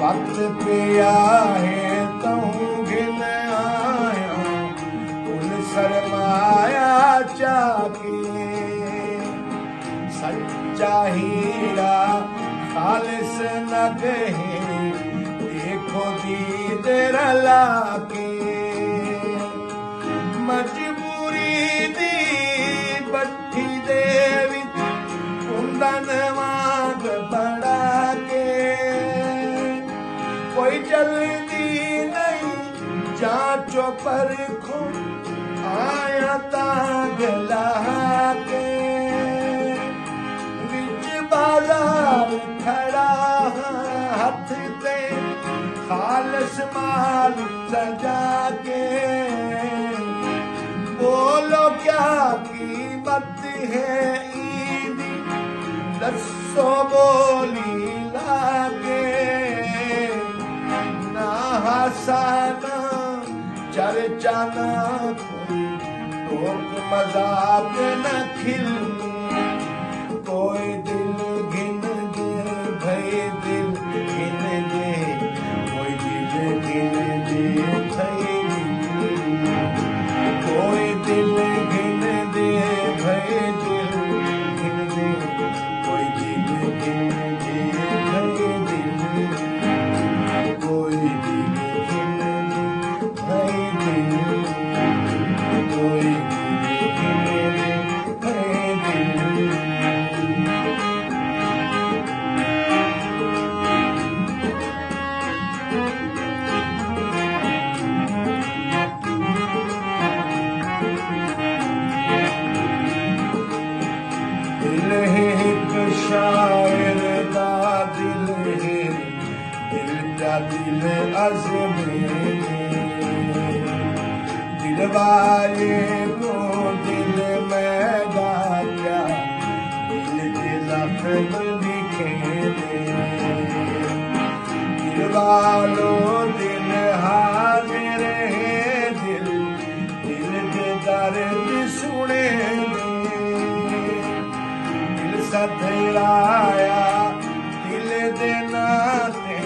वक्त पिया है तहूं घिन आया कुल सरमाया चाके सच्चा हीरा खालिस न कहे देखो दीद रला के मजबूरी दी बट्ठी दे विच कुंदन वांग बड़ा के कोई जल्दी नहीं जांचो परखो आया तांग लहा के विच बाजार खड़ा हथ ते खालस माल सजा के बोलो क्या कीमत है ईदी दसो बोली लागे ना हसाना चर्चा ना कोई लोग मजाक न खिल कोई दिल घिन दे भई दिल घिन दे कोई दिल घिन दे भई कोई दिल घिन दे भई दिल घिन दे कोई दिल घिन दे भई दिल कोई दिल घिन दे भई दिल कोई दिल घिन दे भई दिल दिल है एक शायर दा दिल है दिल का दिल अज़मे दिल वाले को दिल में गा क्या दिल के लफ्ज़ लिखे दिल वालों दिल हाजिर है दिल दिल के दर्द सुने सधराया दिल दे नाते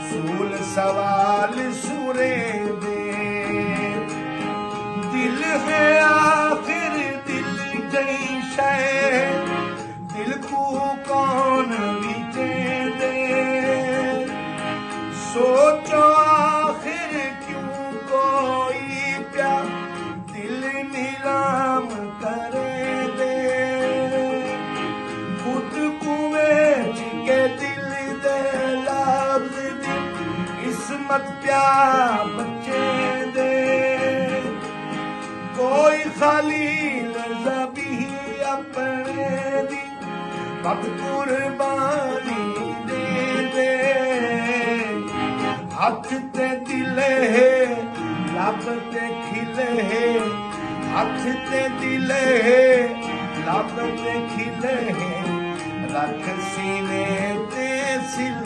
सूल सवाल सुरे दे दिल है आखिर दिल गई शय दिल को कौन बीते दे सोचो आखिर क्यों कोई प्यार दिल नीलाम करे दे के दिल दे लफ्ज़ दी किस्मत प्यार बच्चे दे कोई खलील ज़बी अपने दी वक्त कुर्बानी दे हाथ ते दिल है लब ते खिले है हाथ ते दिल है लब ते खिले है रख सीने ते सिल